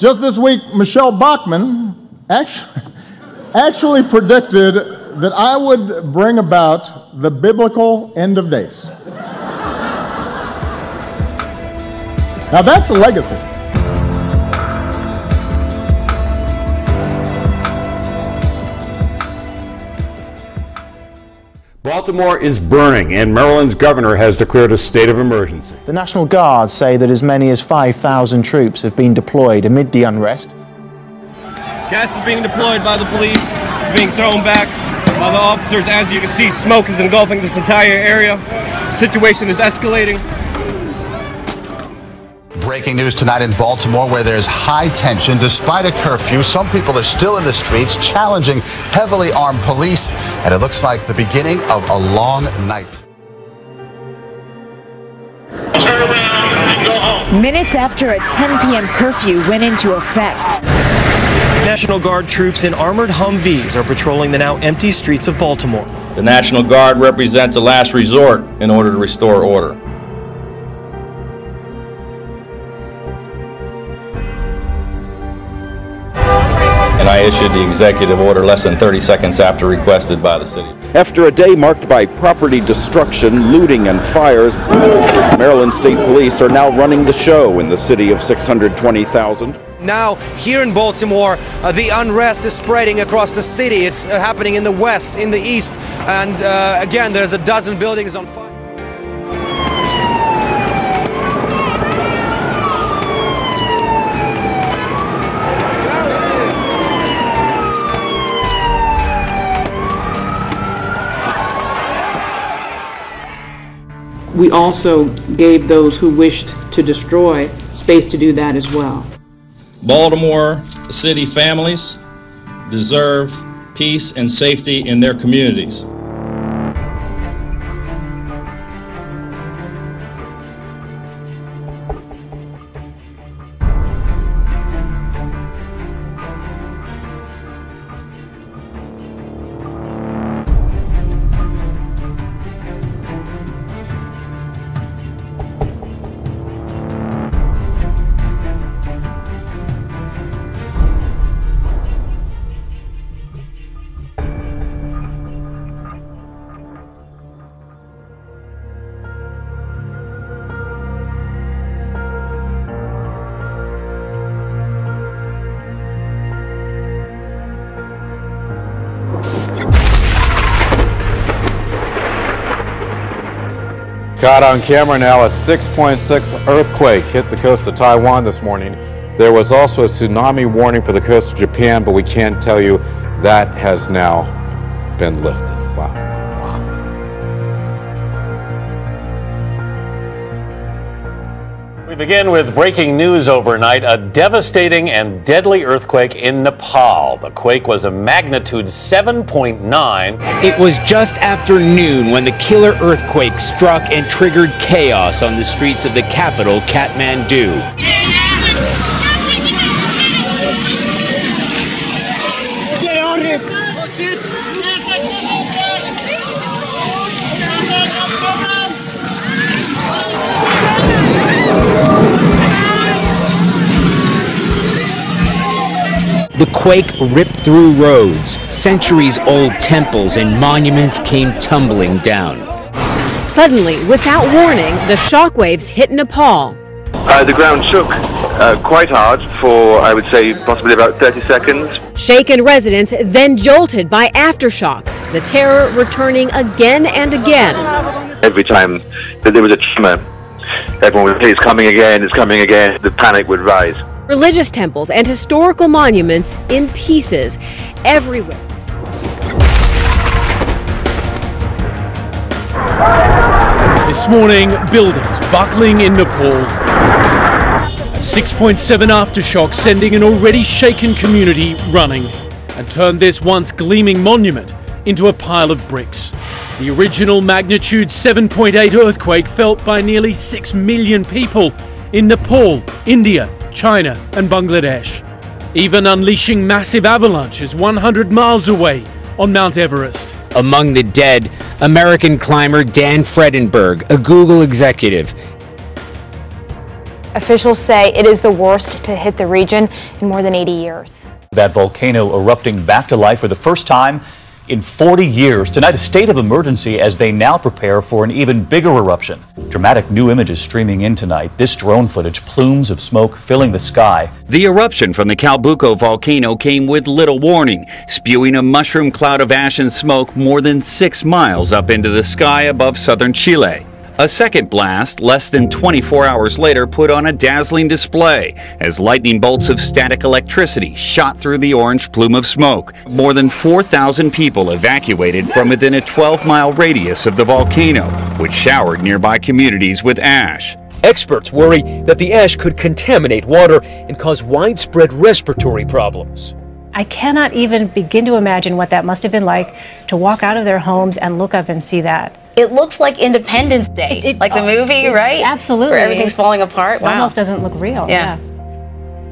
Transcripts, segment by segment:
Just this week, Michelle Bachmann actually predicted that I would bring about the biblical end of days. Now that's a legacy. Baltimore is burning, and Maryland's governor has declared a state of emergency. The National Guard say that as many as 5,000 troops have been deployed amid the unrest. Gas is being deployed by the police. It's being thrown back by the officers. As you can see, smoke is engulfing this entire area. The situation is escalating. Breaking news tonight in Baltimore, where there's high tension. Despite a curfew, some people are still in the streets challenging heavily armed police, and it looks like the beginning of a long night. Turn around and go home. Minutes after a 10 p.m. curfew went into effect. National Guard troops in armored Humvees are patrolling the now empty streets of Baltimore. The National Guard represents a last resort in order to restore order. And I issued the executive order less than 30 seconds after requested by the city. After a day marked by property destruction, looting, and fires, Maryland State Police are now running the show in the city of 620,000. Now, here in Baltimore, the unrest is spreading across the city. It's happening in the west, in the east, and again, there's a dozen buildings on fire. We also gave those who wished to destroy space to do that as well. Baltimore City families deserve peace and safety in their communities. Caught on camera now, a 6.6 earthquake hit the coast of Taiwan this morning. There was also a tsunami warning for the coast of Japan, but we can't tell you that has now been lifted. Wow. We begin with breaking news overnight, a devastating and deadly earthquake in Nepal. The quake was a magnitude 7.9. It was just after noon when the killer earthquake struck and triggered chaos on the streets of the capital, Kathmandu. The quake ripped through roads. Centuries-old temples and monuments came tumbling down. Suddenly, without warning, the shockwaves hit Nepal. The ground shook quite hard for, I would say, possibly about 30 seconds. Shaken residents then jolted by aftershocks, the terror returning again and again. Every time that there was a tremor, everyone would say, it's coming again, the panic would rise. Religious temples and historical monuments in pieces everywhere. This morning, buildings buckling in Nepal. A 6.7 aftershock sending an already shaken community running and turned this once gleaming monument into a pile of bricks. The original magnitude 7.8 earthquake felt by nearly 6 million people in Nepal, India, China and Bangladesh, even unleashing massive avalanches 100 miles away on Mount Everest. Among the dead, American climber Dan Fredenberg, a Google executive. Officials say it is the worst to hit the region in more than 80 years. That volcano erupting back to life for the first time in 40 years. Tonight, a state of emergency as they now prepare for an even bigger eruption. Dramatic new images streaming in tonight. This drone footage, plumes of smoke filling the sky. The eruption from the Calbuco volcano came with little warning, spewing a mushroom cloud of ash and smoke more than 6 miles up into the sky above southern Chile. A second blast, less than 24 hours later, put on a dazzling display as lightning bolts of static electricity shot through the orange plume of smoke. More than 4,000 people evacuated from within a 12-mile radius of the volcano, which showered nearby communities with ash. Experts worry that the ash could contaminate water and cause widespread respiratory problems. I cannot even begin to imagine what that must have been like to walk out of their homes and look up and see that. It looks like Independence Day, like the movie, right? Absolutely. Where everything's falling apart. It almost doesn't look real. Yeah.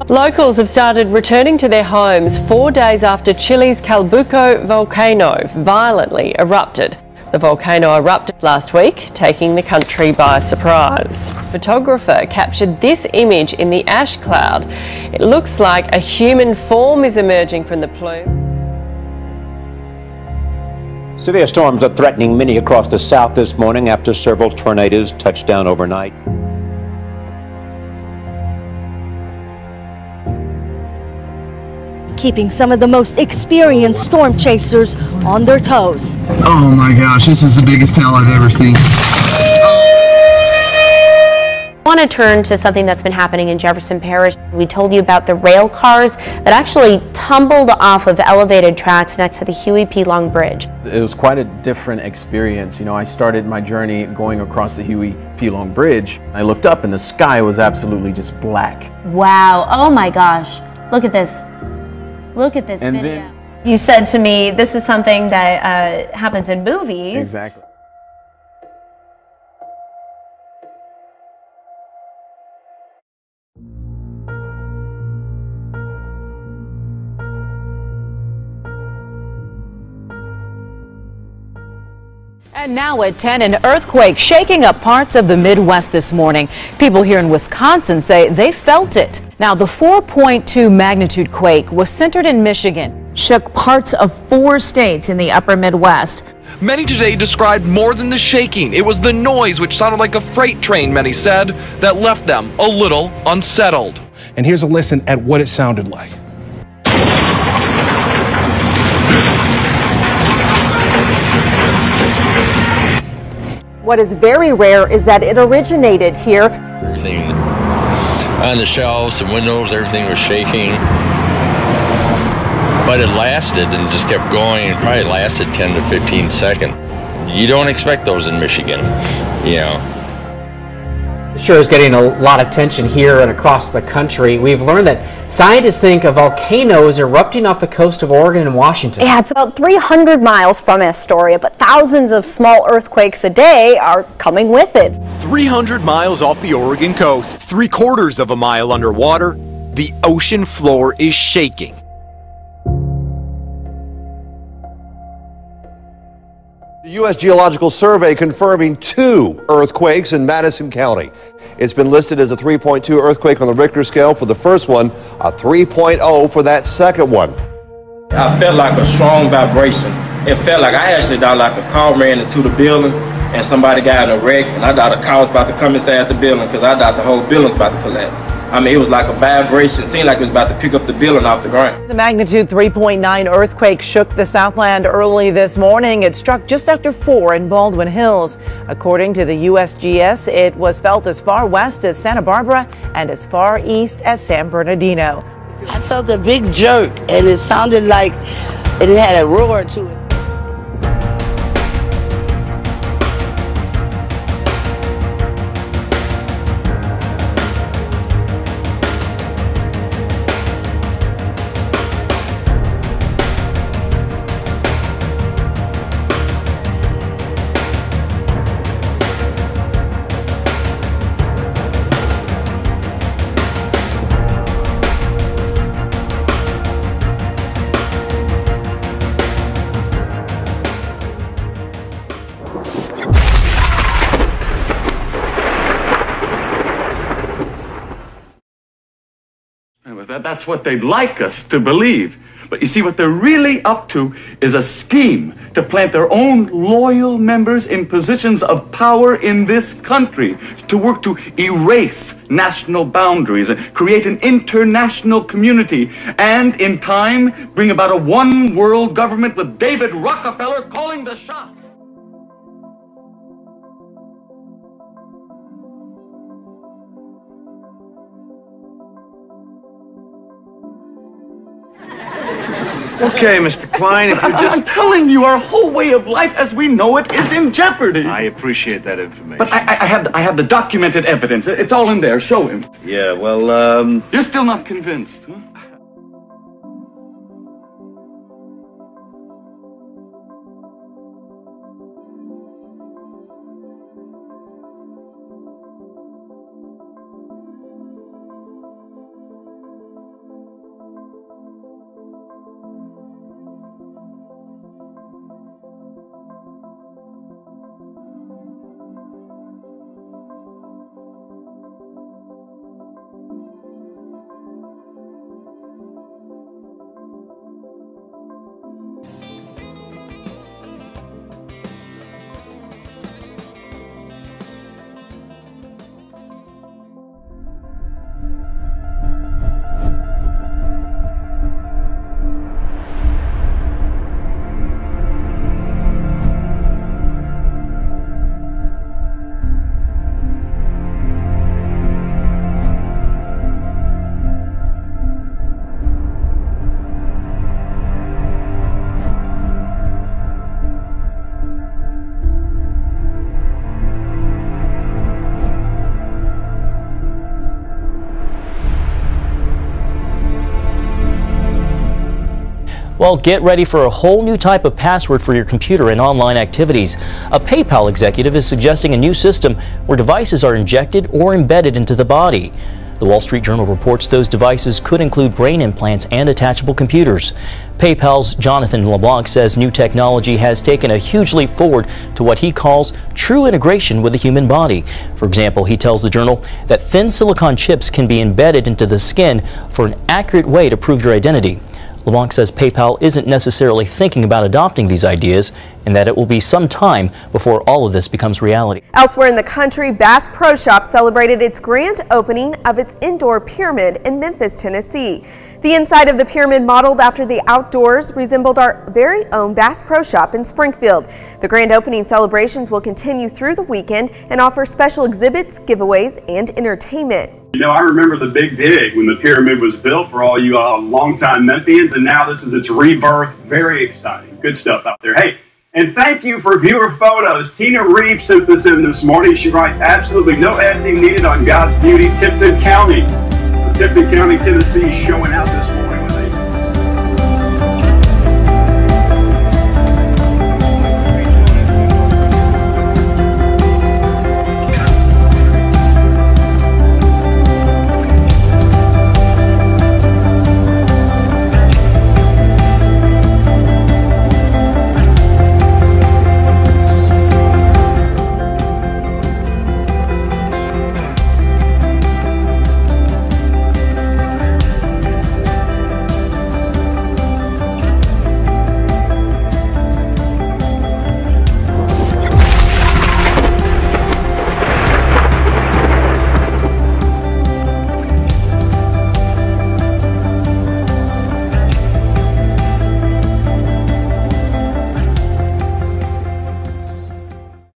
Locals have started returning to their homes 4 days after Chile's Calbuco volcano violently erupted. The volcano erupted last week, taking the country by surprise. A photographer captured this image in the ash cloud. It looks like a human form is emerging from the plume. Severe storms are threatening many across the south this morning after several tornadoes touched down overnight. Keeping some of the most experienced storm chasers on their toes. Oh my gosh, this is the biggest tail I've ever seen. I want to turn to something that's been happening in Jefferson Parish. We told you about the rail cars that actually tumbled off of elevated tracks next to the Huey P. Long Bridge. It was quite a different experience. You know, I started my journey going across the Huey P. Long Bridge. I looked up and the sky was absolutely just black. Wow, oh my gosh, look at this. Look at this video. Then, you said to me, this is something that happens in movies. Exactly. And now at 10, an earthquake shaking up parts of the Midwest this morning. People here in Wisconsin say they felt it. Now, the 4.2 magnitude quake was centered in Michigan. Shook parts of 4 states in the upper Midwest. Many today described more than the shaking. It was the noise, which sounded like a freight train, many said, that left them a little unsettled. And here's a listen at what it sounded like. What is very rare is that it originated here. Everything on the shelves and windows, everything was shaking. But it lasted and just kept going. It probably lasted 10 to 15 seconds. You don't expect those in Michigan, you know. Sure is getting a lot of attention here and across the country. We've learned that scientists think of volcanoes erupting off the coast of Oregon and Washington. Yeah, it's about 300 miles from Astoria, but thousands of small earthquakes a day are coming with it. 300 miles off the Oregon coast, 3/4 of a mile underwater, the ocean floor is shaking. The U.S. Geological Survey confirming 2 earthquakes in Madison County. It's been listed as a 3.2 earthquake on the Richter scale for the first one, a 3.0 for that second one. I felt like a strong vibration. It felt like I actually thought like a car ran into the building and somebody got in a wreck, and I thought a car was about to come inside the building because I thought the whole building was about to collapse. I mean, it was like a vibration. It seemed like it was about to pick up the building off the ground. The magnitude 3.9 earthquake shook the Southland early this morning. It struck just after 4 in Baldwin Hills. According to the USGS, it was felt as far west as Santa Barbara and as far east as San Bernardino. I felt a big jerk, and it sounded like it had a roar to it. That's what they'd like us to believe. But you see, what they're really up to is a scheme to plant their own loyal members in positions of power in this country, to work to erase national boundaries and create an international community, and in time bring about a one world government with David Rockefeller calling the shots. Okay, Mr. Klein, if you're just telling you our whole way of life as we know it is in jeopardy. I appreciate that information. But I have the documented evidence. It's all in there. Show him. Yeah, well, You're still not convinced, huh? Well, get ready for a whole new type of password for your computer and online activities. A PayPal executive is suggesting a new system where devices are injected or embedded into the body. The Wall Street Journal reports those devices could include brain implants and attachable computers. PayPal's Jonathan LeBlanc says new technology has taken a huge leap forward to what he calls true integration with the human body. For example, he tells the Journal that thin silicon chips can be embedded into the skin for an accurate way to prove your identity. LeBlanc says PayPal isn't necessarily thinking about adopting these ideas and that it will be some time before all of this becomes reality. Elsewhere in the country, Bass Pro Shop celebrated its grand opening of its indoor pyramid in Memphis, Tennessee. The inside of the pyramid, modeled after the outdoors, resembled our very own Bass Pro Shop in Springfield. The grand opening celebrations will continue through the weekend and offer special exhibits, giveaways, and entertainment. You know, I remember the big dig when the pyramid was built for all you longtime Memphians, and now this is its rebirth. Very exciting. Good stuff out there. Hey, and thank you for viewer photos. Tina Reeves sent this in this morning. She writes, absolutely no editing needed on God's beauty, Tipton County. Tipton County, Tennessee, showing out this morning.